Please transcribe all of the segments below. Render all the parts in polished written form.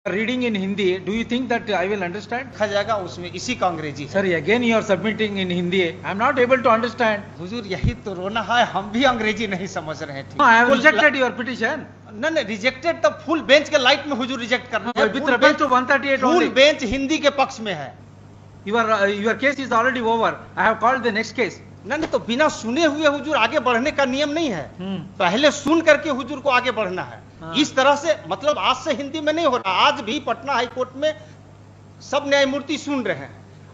reading in Hindi, do you think that I will understand? लिखा जाएगा उसमें इसी का अंग्रेजी है। Sir, again you are submitting in Hindi. I am not able to understand. हुजूर यही तो रोना है, हम भी अंग्रेजी नहीं समझ रहे थे। No, I have rejected your petition. नहीं, रिजेक्टेड तो फुल बेंच के लाइट में हुजूर रिजेक्ट कर दिया। With respect to 138 full only. Bench Hindi के पक्ष में है। Your case is already over. I have called the next case. नहीं तो बिना सुने हुए हुजूर आगे बढ़ने का नियम नहीं है। पहले सुन करके हुजूर को आगे बढ़ना है। इस तरह से मतलब आज से हिंदी में नहीं हो रहा। आज भी पटना हाई कोर्ट में सब न्यायमूर्ति सुन रहे हैं।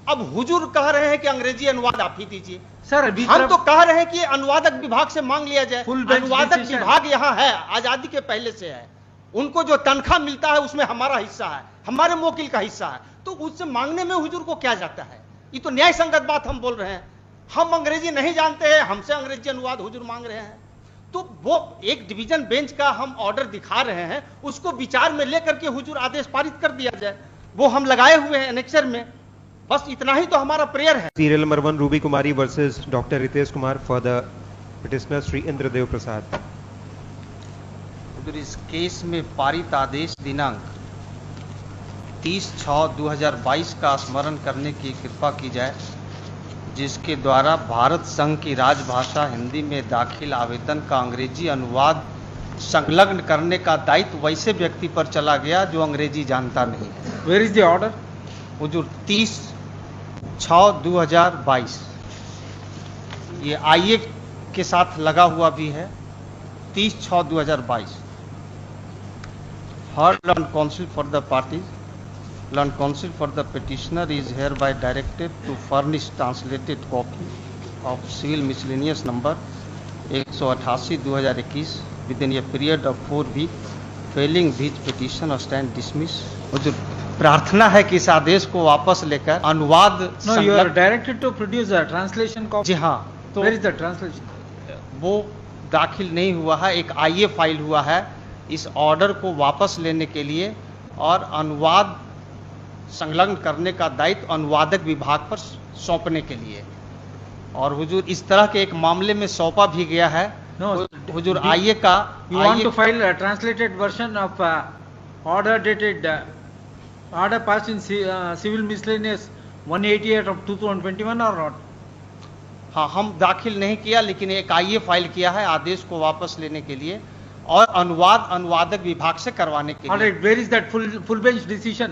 अब हुजूर कह रहे हैं कि अंग्रेजी अनुवाद आप ही दीजिए। सर, हम तो कह रहे हैं कि अनुवादक विभाग से मांग लिया जाए। अनुवादक विभाग यहाँ है, आजादी के पहले से है। उनको जो तनख्वाह मिलता है उसमें हमारा हिस्सा है, हमारे मोकिल का हिस्सा है, तो उससे मांगने में हुजूर को क्या जाता है? ये तो न्याय संगत बात हम बोल रहे हैं। हम अंग्रेजी नहीं जानते हैं, हमसे अंग्रेजी अनुवाद हुजूर मांग रहे हैं। तो वो एक डिवीजन बेंच का हम ऑर्डर दिखा रहे हैं, उसको विचार में लेकर के हुजूर आदेश पारित कर दिया जाए। वो हम लगाए हुए हैं एनेक्सर में। बस इतना ही तो हमारा प्रेयर है। Serial number 1 Ruby Kumari versus doctor Ritesh Kumar for the petitioner Shri Indradev Prasad. इस केस में पारित आदेश दिनांक 30/6/2022 का स्मरण करने की कृपा की जाए, जिसके द्वारा भारत संघ की राजभाषा हिंदी में दाखिल आवेदन का अंग्रेजी अनुवाद संलग्न करने का दायित्व वैसे व्यक्ति पर चला गया जो अंग्रेजी जानता नहीं है। Where is the order? हुजूर 30/6/2022 ये आईए के साथ लगा हुआ भी है। 30/6/2022 heard on counsel for the parties, learned counsel for the petitioner is hereby directed to furnish translated copy of civil miscellaneous number 188/2021 within a period of 4 weeks, failing which petition or stand dismiss। जो प्रार्थना है कि इस आदेश को वापस लेकर अनुवाद No, you are directed to produce a translation copy. जी हाँ, तो Where is the translation? वो दाखिल नहीं हुआ है, एक आईए फाइल हुआ है इस ऑर्डर को वापस लेने के लिए और अनुवाद संलग्न करने का दायित्व अनुवादक विभाग पर सौंपने के लिए। और हुजूर इस तरह के एक मामले में सौंपा भी गया है। No, हुजूर आईए का You want to file a translated version of order dated order passed in civil miscellaneous 188 of 2021 or not? हाँ, हम दाखिल नहीं किया, लेकिन एक आईए फाइल किया है आदेश को वापस लेने के लिए और अनुवाद अनुवादक विभाग से करवाने के All लिए। right, where is that full bench decision?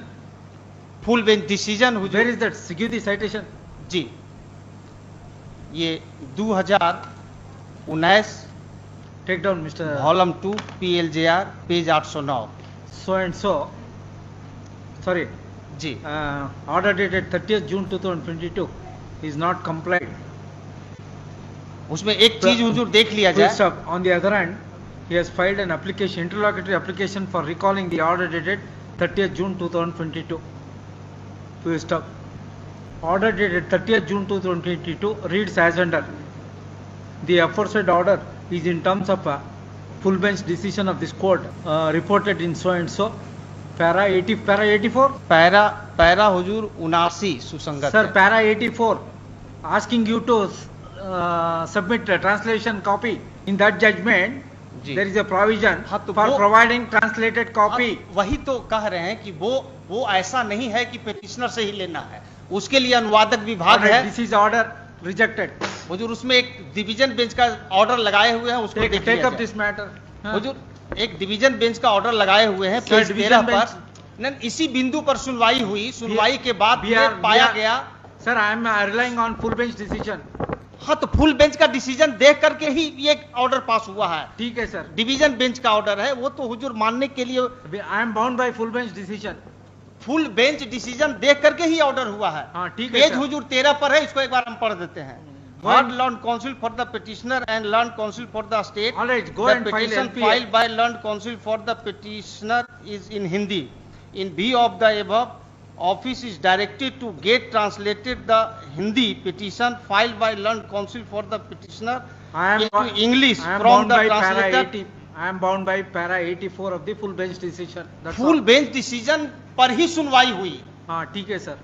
Full bench decision हुजूर Where is that security citation? जी, ये 2019 Take down, Mr. Volume 2 PLJR page 809। So and so. Sorry, जी, order dated 30th June 2022 is not complied. उसमें एक चीज हुजूर देख लिया Full जाए। stop. On the other hand, he has filed an application, interlocutory application for recalling the order dated 30th June 2022. Full stop. Order dated 30th June 2022 reads as under. The aforesaid order is in terms of a full bench decision of this court reported in so and so. Para 84. Para हुजूर 79 सुसंगत Sir, है। para 84 asking you to submit a translation copy. In that judgment, ji. there is a provision हाँ, तो for वो- providing translated copy. अब वही तो कह रहे हैं कि वो ऐसा नहीं है कि पेटिशनर से ही लेना है, उसके लिए अनुवादक विभाग Alright, है। this is order rejected. हुजूर उसमें एक डिवीजन बेंच का ऑर्डर लगाए हुए हैं, उसको देख Take लिया up जाए। this matter. हाँ। हुजूर एक डिवीजन बेंच का ऑर्डर लगाए हुए हैं Sir, पेज division 13 bench- पर। नहीं, इसी बिंदु पर सुनवाई हुई, सुनवाई के बाद We ये are- पाया we are- गया। Sir, I am relying on full bench decision. हाँ, तो फुल बेंच का डिसीजन देख करके ही ये ऑर्डर पास हुआ है। ठीक है सर। डिवीजन बेंच का ऑर्डर है, वो तो हुजूर मानने के लिए I am bound by full bench decision. Full bench decision देख करके ही ऑर्डर हुआ है। हाँ, ठीक है पेज सर। हुजूर 13 पर है, इसको एक बार हम पढ़ देते हैं। Go ahead. Heard learned counsel for the petitioner and learned counsel for the state. All right, go The and file petition LPA. filed by learned counsel for the petitioner is in Hindi. In view of the above, office is directed to get translated the Hindi petition filed by learned counsel for the petitioner I am into English I am from bound the by para translator. 80. I am bound by para 84 of the full bench decision. That's full all. Bench decision पर ही सुनवाई हुई। हाँ, ठीक है sir.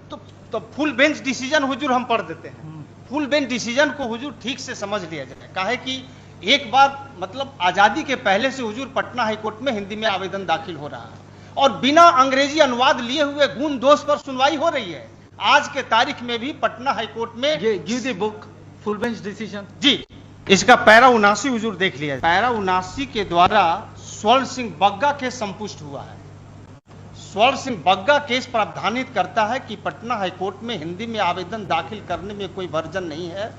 तो full bench decision हुजूर हम पढ़ देते हैं। फुल बेंच डिसीजन को हुजूर ठीक से समझ लिया जाए। काहे कि एक बार मतलब आजादी के पहले से हुजूर पटना हाई कोर्ट में हिंदी में आवेदन दाखिल हो रहा है। और बिना अंग्रेजी अनुवाद लिए हुए गुण दोष पर सुनवाई हो रही है। आज के तारीख में भी पटना हाईकोर्ट में give the book full bench decision. जी, इसका पैरा 79 हुजूर देख लिया। पैरा 79 के द्वारा स्वर्ण सिंह बग्गा केस संपुष्ट हुआ है। स्वर्ण सिंह बग्गा केस प्रावधानित करता है कि पटना हाईकोर्ट में हिंदी में आवेदन दाखिल करने में कोई वर्जन नहीं है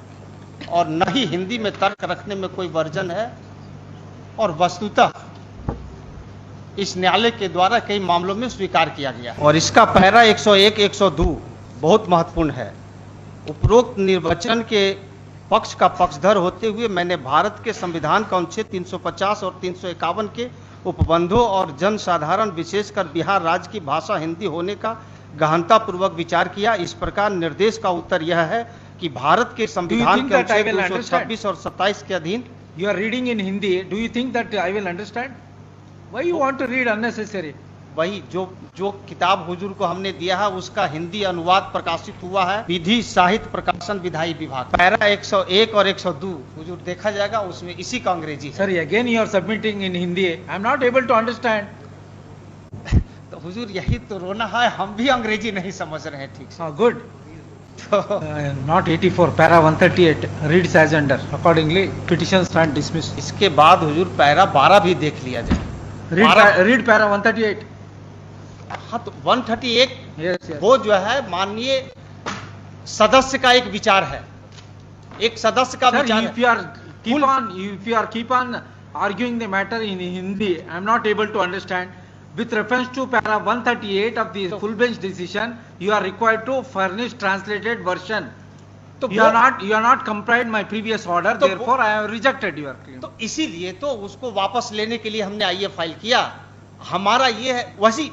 और न ही हिंदी में तर्क रखने में कोई वर्जन है, और वस्तुतः इस न्यायालय के द्वारा कई मामलों में स्वीकार किया गया। और इसका पैरा 101, 102 बहुत महत्वपूर्ण है। उपरोक्त निर्वचन के पक्ष का पक्षधर होते हुए मैंने भारत के संविधान का अनुच्छेद 350 और 351 के उपबंधों और जनसाधारण विशेषकर बिहार राज्य की भाषा हिंदी होने का गहनतापूर्वक विचार किया। इस प्रकार निर्देश का उत्तर यह है कि भारत के संविधान के अनुच्छेद 226 और 27 के अधीन। You are reading in Hindi. Do you think that I will understand? Why you want to read unnecessary? वही जो किताब हुजूर को हमने दिया है उसका हिंदी अनुवाद प्रकाशित हुआ है विधि साहित्य प्रकाशन विधायी विभाग। पैरा 101 और 102 हुजूर देखा जाएगा, उसमें इसी का अंग्रेजी है। Sorry, again you are submitting in Hindi. I am not able to understand. तो हुजूर यही तो रोना है, हम भी अंग्रेजी नहीं समझ रहे हैं ठीक से। Good. Not 84, para 138 reads as under. Accordingly, petition stand dismissed. इसके बाद हुजूर पैरा 12 भी देख लिया जाए। Read para 138. हाँ, तो 138 Yes, yes. वो जो है माननीय सदस्य का एक विचार है, एक सदस्य का Sir, विचार if you are keep on arguing the matter in Hindi, I am not able to understand. With reference to para 138 of the full bench decision, you are required to furnish translated version. तो You are not complied my previous order, तो therefore I have rejected your claim. तो इसीलिए तो उसको वापस लेने के लिए हमने आईए फाइल किया। हमारा ये है वैसी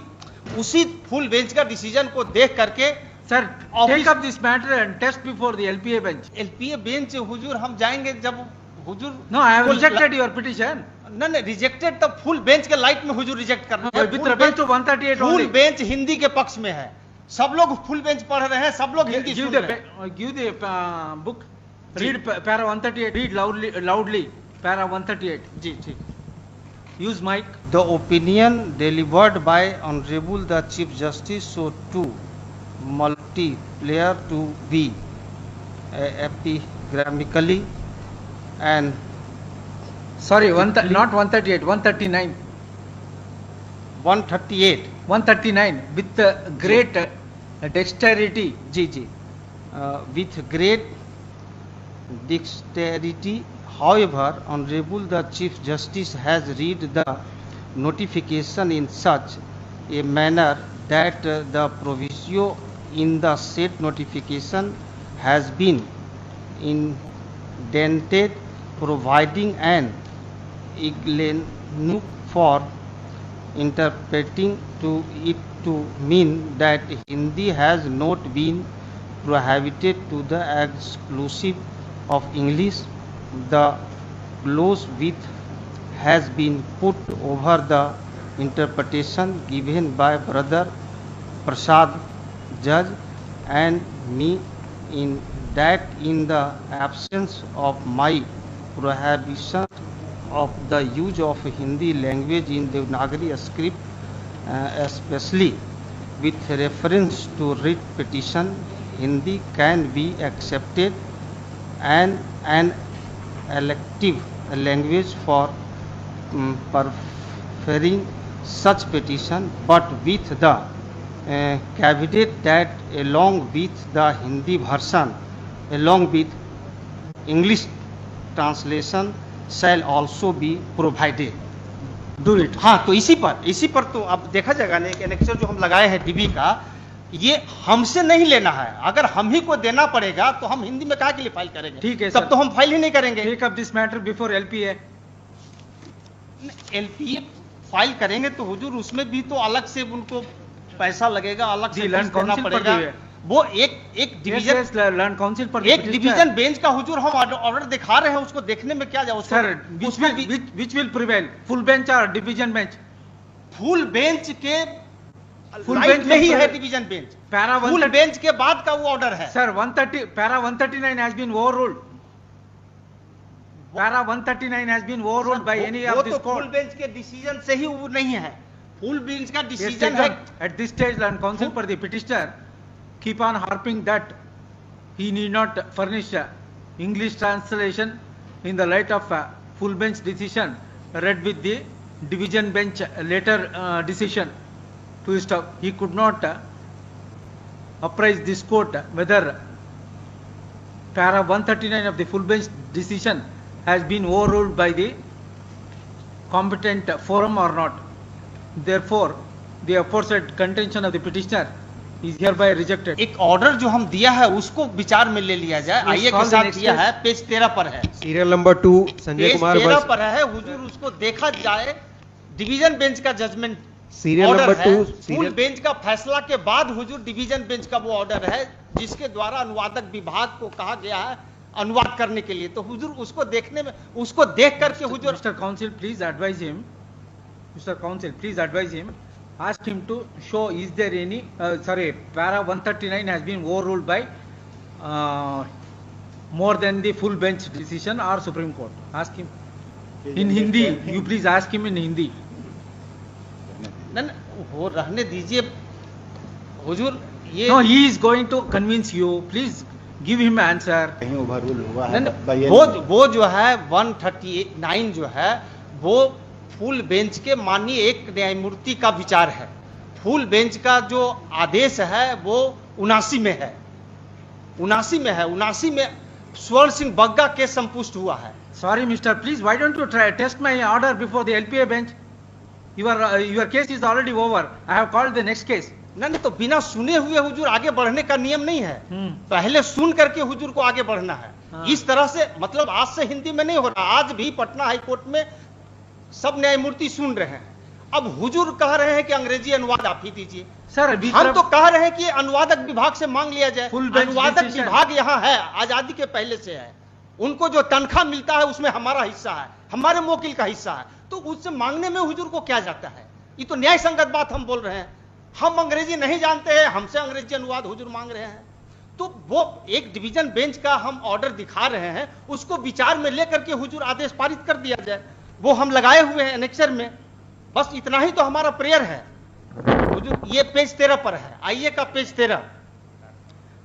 उसी फुल बेंच का डिसीजन को देख करके Sir, Office- take up this matter and test before the LPA bench. LPA bench हुजूर हम जाएंगे जब हुजूर No, I have full- rejected your petition. नहीं रिजेक्टेड, तब फुल बेंच के लाइट में हुजूर रिजेक्ट करना है। With reference to 138 full only. Bench Hindi के पक्ष में है, सब लोग फुल बेंच पढ़ रहे हैं, सब लोग हिंदी सुन रहे हैं। Give the book. Read para 138. Read loudly. Para 138. जी ठीक। Use mic. The opinion delivered by Honorable the Chief Justice so too multiplayer to be epigrammatically and Sorry, not 138. 139. 138 139 with great dexterity. Ji with great dexterity. However, Honorable the Chief Justice has read the notification in such a manner that the proviso in the said notification has been indented, providing an ignoble for interpreting to it to mean that Hindi has not been prohibited to the exclusive of English. The gloss which has been put over the interpretation given by Brother Prasad, Judge, and me in that in the absence of my prohibition of the use of Hindi language in Devanagari script, especially with reference to writ petition, Hindi can be accepted and an elective language for preferring such petition, but with the caveat that along with the Hindi version, along with English translation shall also be provided. Do it. हाँ, तो इसी पर तो अब देखा जाएगा ना, एक एनेक्सर जो हम लगाए हैं डीबी का, ये हमसे नहीं लेना है। अगर हम ही को देना पड़ेगा तो हम हिंदी में काहे के लिए फाइल करेंगे? ठीक है तब सर। तो हम फाइल ही नहीं करेंगे। Take up this matter before LPA. LPA file करेंगे तो हुजूर उसमें भी तो अलग से उनको पैसा लगेगा, अलग से जी, लैंड देना काउंसिल पर पड़ेगा। भी है। वो एक डिवीजन Yes, लैंड काउंसिल पर एक डिवीजन बेंच का हुजूर हम ऑर्डर दिखा रहे हैं, उसको देखने में क्या जाए? Sir, which will prevail, full bench or division bench? Full bench के फुल लाइट बेंच में ही में है division bench. Para full 130 bench के बाद का वो ऑर्डर है। Sir, 139 has been overruled. Para 139 has been overruled by any वो of तो this फुल court. बेंच के डिसीजन से ही वो नहीं है। फुल बेंच का Yes, डिसीजन है। at this stage, land counsel for the petitioner keep on harping that he need not furnish English translation in the light of full bench decision read with the division bench later decision to stop. He could not apprise this court whether para 139 of the full bench decision has been overruled by the competent forum or not. Therefore, the aforesaid contention of the petitioner is hereby rejected. एक order जो हम दिया है उसको विचार में ले लिया जाए। Yes, आइए के call the साथ next दिया case. है, पेज 13 पर है। Serial number 2, Sanjay page Kumar 13 versus पर है हुजूर, उसको देखा जाए। डिवीजन बेंच का जजमेंट Serial ऑर्डर number है। 2, फुल serial बेंच का फैसला के बाद हुजूर डिवीजन बेंच का वो ऑर्डर है जिसके द्वारा अनुवादक विभाग को कहा गया है अनुवाद करने के लिए। तो हुजूर उसको देखने में, उसको देख करके हुजूर Mr. Counsel, please advise him. Mr. Counsel, please advise him. Ask him to show is there any para 139 has been overruled by more than the full bench decision or Supreme Court. Ask him in Hindi. You please ask him in Hindi. न वो रहने दीजिए हुजूर। ये No, he is going to convince you. Please give him answer. कहीं overrule हुआ न, है न, by any- वो जो है 139 जो है वो फुल बेंच के माननीय एक न्यायमूर्ति का विचार है। फुल बेंच का जो आदेश है वो 79 में है, 79 में स्वर्ण सिंह बग्गा केस संपुष्ट हुआ है। Sorry, Mister. Please, why don't you try test my order before the LPA bench? Your case is already over. I have called the next case. नहीं तो बिना सुने हुए हुजूर आगे बढ़ने का नियम नहीं है। पहले सुन करके हुजूर को आगे बढ़ना है। हाँ। इस तरह से मतलब आज से हिंदी में नहीं हो रहा। आज भी पटना हाई कोर्ट में सब न्यायमूर्ति सुन रहे हैं। अब हुजूर कह रहे हैं कि अंग्रेजी अनुवाद आप ही दीजिए। Sir, हम तो कह रहे हैं कि अनुवादक विभाग से मांग लिया जाए। Full bench अनुवादक decision. विभाग यहाँ है, आजादी के पहले से है। उनको जो तनख्वाह मिलता है उसमें हमारा हिस्सा है, हमारे मोकिल का हिस्सा है। तो उससे मांगने में हुजूर को क्या जाता है? ये तो न्याय संगत बात हम बोल रहे हैं। हम अंग्रेजी नहीं जानते हैं, हमसे अंग्रेजी अनुवाद हुजूर मांग रहे हैं। तो वो एक डिवीजन बेंच का हम ऑर्डर दिखा रहे हैं, उसको विचार में लेकर के हुजूर आदेश पारित कर दिया जाए। वो हम लगाए हुए हैं एनेक्सर में। बस इतना ही तो हमारा प्रेयर है हुजूर। ये पेज 13 पर है, आइए का page 13।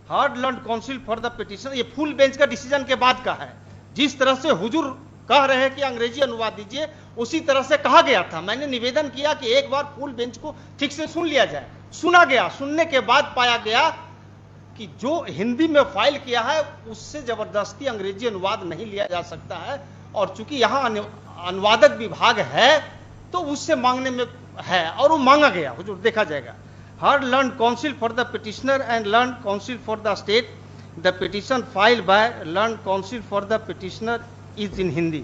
Hard learn counsel for the petition, ये फुल बेंच का डिसीजन के बाद का है। जिस तरह से हुजूर कह रहे हैं कि अंग्रेजी अनुवाद दीजिए, उसी तरह से कहा गया था। मैंने निवेदन किया कि एक बार फुल बेंच को ठीक से सुन लिया जाए। सुना गया, सुनने के बाद पाया गया कि जो हिंदी में फाइल किया है उससे जबरदस्ती अंग्रेजी अनुवाद नहीं लिया जा सकता है। और चूंकि यहाँ अनुवादक विभाग है तो उससे मांगने में है और वो मांगा गया। हुजूर देखा जाएगा। Heard learned counsel for the petitioner and learned counsel for the state, the petition filed by learned counsel for the petitioner is in Hindi.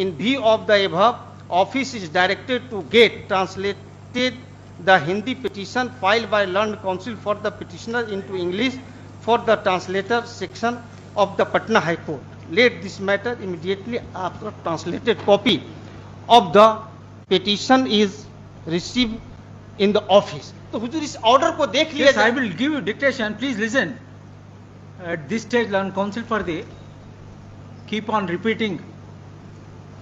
In view of the above, office is directed to get translated the Hindi petition filed by learned counsel for the petitioner into English for the translator section of the Patna High Court. Let this matter immediately after translated copy of the petition is received in the office. तो हुजूर इस order को देख लिया Yes, I जाए। will give you dictation. Please listen. At this stage, learn counsel for the keep on repeating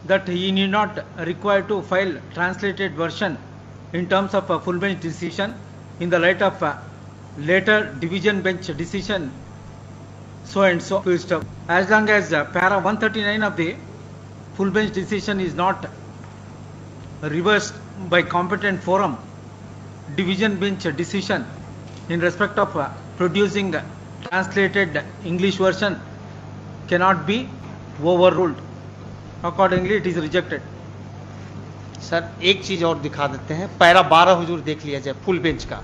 that he need not require to file translated version in terms of a full bench decision in the light of later division bench decision so and so full stop. As long as para 139 of the full bench decision is not reversed by competent forum, division bench decision in respect of producing translated English version cannot be overruled. Accordingly, it is rejected. Sir एक चीज और दिखा देते हैं। Para 12 हुजूर देख लिया जाए full bench का।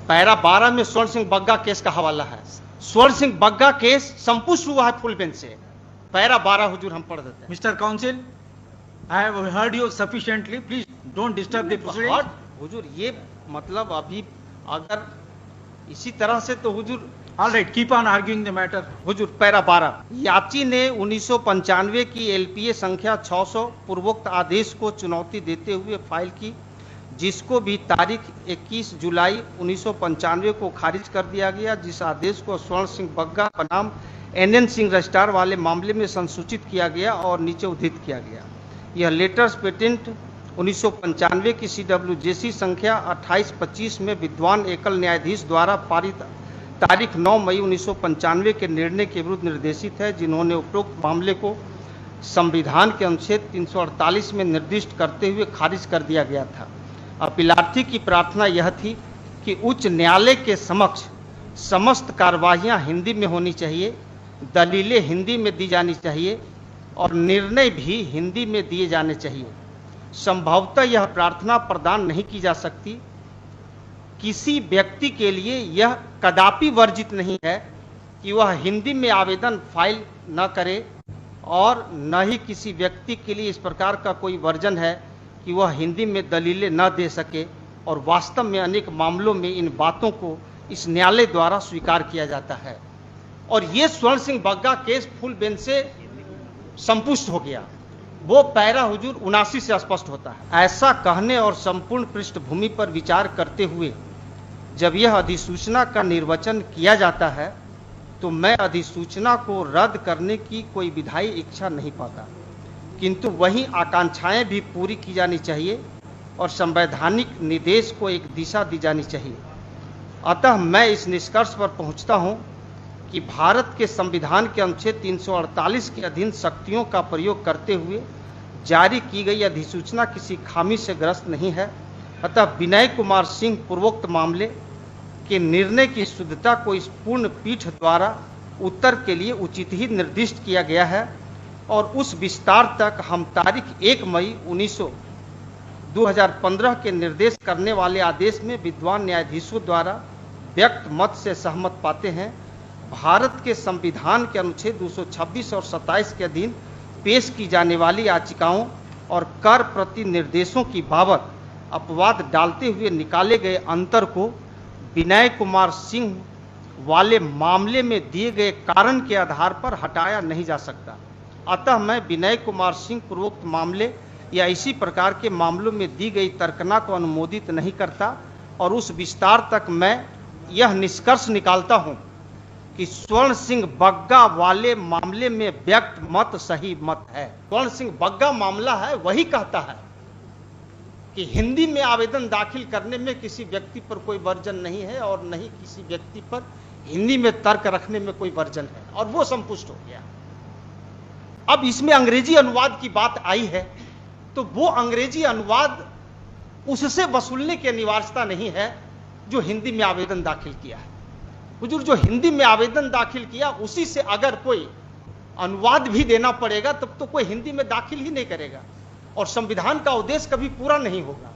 पैरा 12 में स्वर्ण सिंह बग्गा केस का हवाला है। स्वर्ण सिंह बग्गा केस संपुष्ट हुआ है फुल बेंच से। पैरा 12 हुजूर हम पढ़ देते हैं। Mr. Counsel, I have heard you sufficiently. Please don't disturb the proceedings. और हुजूर ये मतलब अभी अगर इसी तरह से तो हुजूर All right, keep on arguing the matter. Hazur para 12 याची ने 1995 की एलपीए संख्या 600 पूर्वोक्त आदेश को चुनौती देते हुए फाइल की, जिसको भी तारीख 21 जुलाई 1995 को खारिज कर दिया गया। जिस आदेश को स्वर्ण सिंह बग्गा बनाम NN सिंह रजिस्ट्रार वाले मामले में संसूचित किया गया और नीचे उद्धृत किया गया। यह लेटर्स पेटेंट 1995 की CWJC संख्या 2825 में विद्वान एकल न्यायाधीश द्वारा पारित तारीख 9 मई 1995 के निर्णय के विरुद्ध निर्देशित है, जिन्होंने उपरोक्त मामले को संविधान के अनुच्छेद 348 में निर्दिष्ट करते हुए खारिज कर दिया गया था। अपीलार्थी की प्रार्थना यह थी कि उच्च न्यायालय के समक्ष समस्त कार्यवाहियां हिंदी में होनी चाहिए, दलीलें हिंदी में दी जानी चाहिए और निर्णय भी हिंदी में दिए जाने चाहिए। संभवतः यह प्रार्थना प्रदान नहीं की जा सकती। किसी व्यक्ति के लिए यह कदापि वर्जित नहीं है कि वह हिंदी में आवेदन फाइल न करे और न ही किसी व्यक्ति के लिए इस प्रकार का कोई वर्जन है कि वह हिंदी में दलीलें न दे सके, और वास्तव में अनेक मामलों में इन बातों को इस न्यायालय द्वारा स्वीकार किया जाता है। और ये स्वर्ण Singh Bagga case full bench से संपुष्ट हो गया। वो पैरा हुजूर 79 से स्पष्ट होता है। ऐसा कहने और संपूर्ण पृष्ठभूमि पर विचार करते हुए जब यह अधिसूचना का निर्वचन किया जाता है तो मैं अधिसूचना को रद्द करने की कोई विधायी इच्छा नहीं पाता, किंतु वहीं आकांक्षाएं भी पूरी की जानी चाहिए और संवैधानिक निर्देश को एक दिशा दी जानी चाहिए। अतः मैं इस निष्कर्ष पर पहुंचता हूं कि भारत के संविधान के अनुच्छेद 348 के अधीन शक्तियों का प्रयोग करते हुए जारी की गई अधिसूचना किसी खामी से ग्रस्त नहीं है। अतः विनय कुमार सिंह पूर्वोक्त मामले के निर्णय की शुद्धता को इस पूर्ण पीठ द्वारा उत्तर के लिए उचित ही निर्दिष्ट किया गया है और उस विस्तार तक हम तारीख 1 मई 2015 के निर्देश करने वाले आदेश में विद्वान न्यायाधीशों द्वारा व्यक्त मत से सहमत पाते हैं। भारत के संविधान के अनुच्छेद 226 और 27 के अधीन पेश की जाने वाली याचिकाओं और कर प्रति निर्देशों की बाबत अपवाद डालते हुए निकाले गए अंतर को विनय कुमार सिंह वाले मामले में दिए गए कारण के आधार पर हटाया नहीं जा सकता। अतः मैं विनय कुमार सिंह पूर्वोक्त मामले या इसी प्रकार के मामलों में दी गई तर्कना को अनुमोदित नहीं करता और उस विस्तार तक मैं यह निष्कर्ष निकालता हूं कि स्वर्ण सिंह बग्गा वाले मामले में व्यक्त मत सही मत है। स्वर्ण सिंह बग्गा मामला है, वही कहता है कि हिंदी में आवेदन दाखिल करने में किसी व्यक्ति पर कोई वर्जन नहीं है और नहीं किसी व्यक्ति पर हिंदी में तर्क रखने में कोई वर्जन है, और वो संपुष्ट हो गया। अब इसमें अंग्रेजी अनुवाद की बात आई है तो वो अंग्रेजी अनुवाद उससे वसूलने की अनिवार्यता नहीं है जो हिंदी में आवेदन दाखिल किया है। हुजूर, जो हिंदी में आवेदन दाखिल किया उसी से अगर कोई अनुवाद भी देना पड़ेगा तब तो कोई हिंदी में दाखिल ही नहीं करेगा और संविधान का उद्देश्य कभी पूरा नहीं होगा।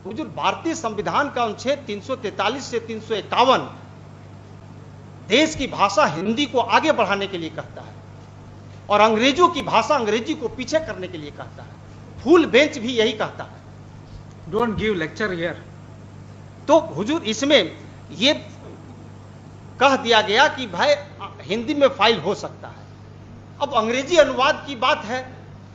हुजूर, भारतीय संविधान का अनुच्छेद 343 से 351 देश की भाषा हिंदी को आगे बढ़ाने के लिए कहता है और अंग्रेजों की भाषा अंग्रेजी को पीछे करने के लिए कहता है। फुल बेंच भी यही कहता है। Don't give lecture here. तो हुजूर, इसमें ये कह दिया गया कि भाई हिंदी में फाइल हो सकता है। अब अंग्रेजी अनुवाद की बात है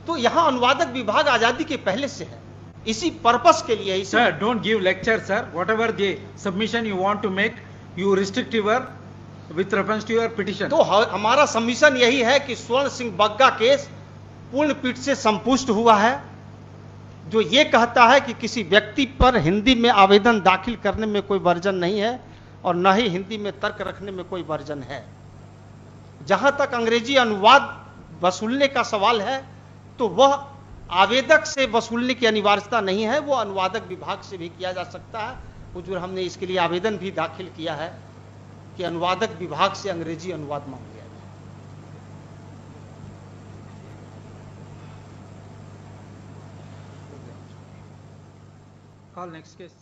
तो यहां अनुवादक विभाग आजादी के पहले से है, इसी पर्पस के लिए। Sir, don't give lecture, sir. Whatever the submission you want to make, you restrict your with reference to your petition. तो हमारा सबमिशन यही है कि स्वर्ण सिंह बग्गा केस पूर्ण पीठ से संपुष्ट हुआ है, जो ये कहता है कि किसी व्यक्ति पर हिंदी में आवेदन दाखिल करने में कोई वर्जन नहीं है और न ही हिंदी में तर्क रखने में कोई वर्जन है। जहां तक अंग्रेजी अनुवाद वसूलने का सवाल है तो वह आवेदक से वसूलने की अनिवार्यता नहीं है, वो अनुवादक विभाग से भी किया जा सकता है। हुजूर, हमने इसके लिए आवेदन भी दाखिल किया है कि अनुवादक विभाग से अंग्रेजी अनुवाद मांग लिया जाए। Call next case.